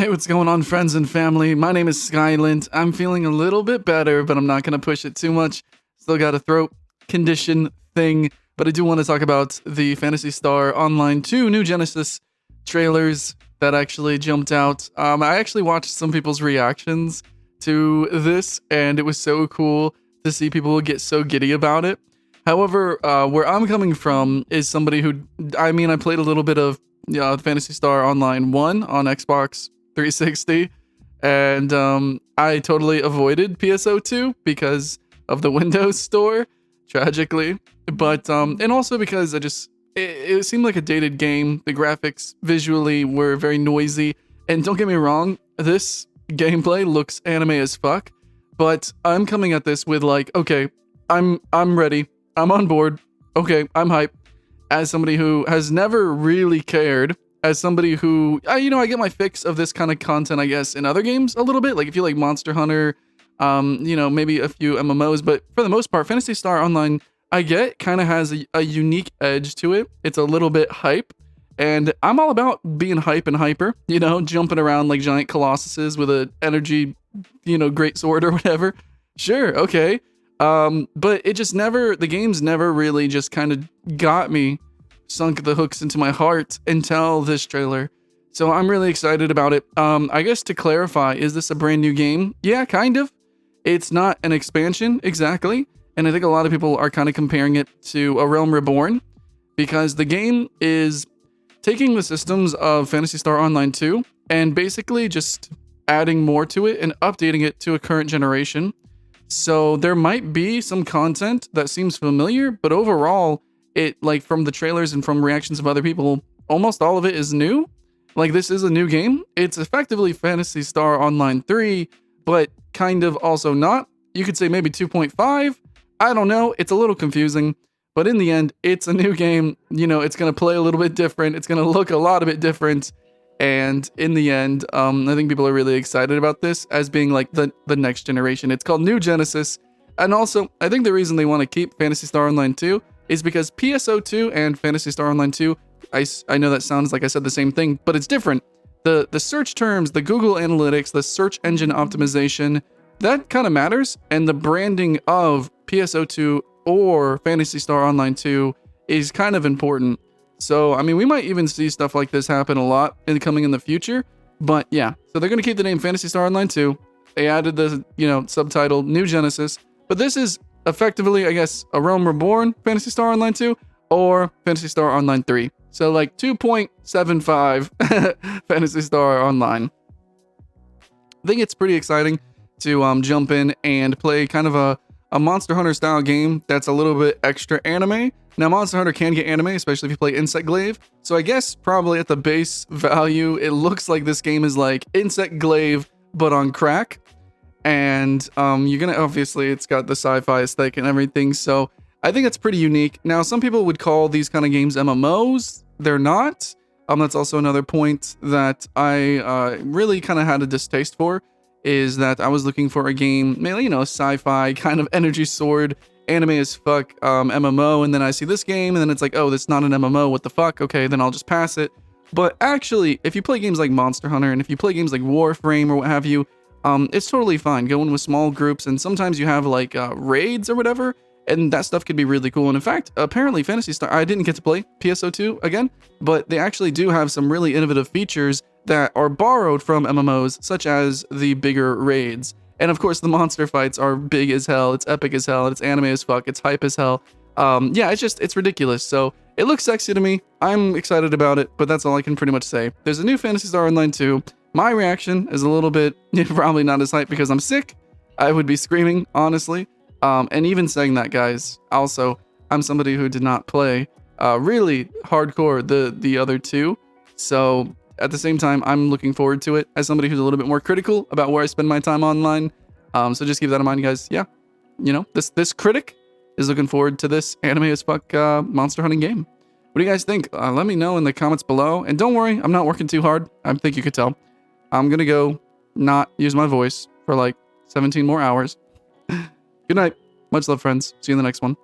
Hey, what's going on, friends and family? My name is Skylent. I'm feeling a little bit better, but I'm not going to push it too much. Still got a throat condition thing, but I do want to talk about the Phantasy Star Online 2 New Genesis trailers that actually jumped out. I actually watched some people's reactions to this, and it was so cool to see people get so giddy about it. However, where I'm coming from is somebody who, I played a little bit of Phantasy Star Online 1 on Xbox 360, and I totally avoided PSO2 because of the Windows Store, tragically, but and also because it seemed like a dated game. The graphics visually were very noisy, and don't get me wrong, this gameplay looks anime as fuck, but I'm coming at this with like, okay, I'm ready, I'm on board, okay, I'm hyped, as somebody who has never really cared, as somebody who, I get my fix of this kind of content, I guess, in other games a little bit. Like if you like Monster Hunter, maybe a few MMOs, but for the most part, Phantasy Star Online, I get, kind of has a unique edge to it. It's a little bit hype, and I'm all about being hype and hyper, jumping around like giant colossuses with a energy, great sword or whatever. Sure, okay. But the game's never really just kind of got me, sunk the hooks into my heart until this trailer. So I'm really excited about it. I guess to clarify, is this a brand new game? Yeah, kind of. It's not an expansion exactly. And I think a lot of people are kind of comparing it to A Realm Reborn, because the game is taking the systems of Phantasy Star Online 2 and basically just adding more to it and updating it to a current generation. So there might be some content that seems familiar, but overall, it, like, from the trailers and from reactions of other people, almost all of it is new. Like, this is a new game. It's effectively Phantasy Star Online 3, but kind of also not. You could say maybe 2.5. I don't know. It's a little confusing, but in the end, it's a new game. It's going to play a little bit different. It's going to look a lot of bit different. And in the end, I think people are really excited about this as being like the next generation. It's called New Genesis. And also, I think the reason they want to keep Phantasy Star Online 2 is because PSO2 and Phantasy Star Online 2, I know that sounds like I said the same thing, but it's different. The search terms, the Google Analytics, the search engine optimization, that kind of matters. And the branding of PSO2 or Phantasy Star Online 2 is kind of important. So, we might even see stuff like this happen a lot coming in the future. But yeah, so they're going to keep the name Phantasy Star Online 2. They added the, subtitle New Genesis. But this is effectively, I guess, A Realm Reborn Phantasy Star Online 2 or Phantasy Star Online 3. So like 2.75 Phantasy Star Online. I think it's pretty exciting to jump in and play kind of a Monster Hunter style game that's a little bit extra anime. Now, Monster Hunter can get anime, especially if you play Insect Glaive. So I guess probably at the base value, it looks like this game is like Insect Glaive, but on crack. And you're gonna, obviously, it's got the sci-fi aesthetic and everything. So I think it's pretty unique. Now, some people would call these kind of games MMOs. They're not. That's also another point that I really kind of had a distaste for, is that I was looking for a game, mainly, sci-fi kind of energy sword, anime as fuck MMO, and then I see this game, and then it's like, oh, that's not an MMO, what the fuck? Okay, then I'll just pass it. But actually, if you play games like Monster Hunter, and if you play games like Warframe or what have you, it's totally fine going with small groups, and sometimes you have like raids or whatever, and that stuff could be really cool. And in fact, apparently Phantasy Star, I didn't get to play PSO2 again, but they actually do have some really innovative features that are borrowed from MMOs, such as the bigger raids. And of course, the monster fights are big as hell, it's epic as hell, it's anime as fuck, it's hype as hell. Yeah, it's ridiculous. So it looks sexy to me. I'm excited about it, but that's all I can pretty much say. There's a new Phantasy Star Online 2. My reaction is a little bit, probably not as hype because I'm sick. I would be screaming, honestly. And even saying that, guys, also, I'm somebody who did not play really hardcore the other two. So at the same time, I'm looking forward to it as somebody who's a little bit more critical about where I spend my time online. So just keep that in mind, guys. Yeah, this critic is looking forward to this anime as fuck monster hunting game. What do you guys think? Let me know in the comments below. And don't worry, I'm not working too hard. I think you could tell. I'm gonna go not use my voice for like 17 more hours. Good night. Much love, friends. See you in the next one.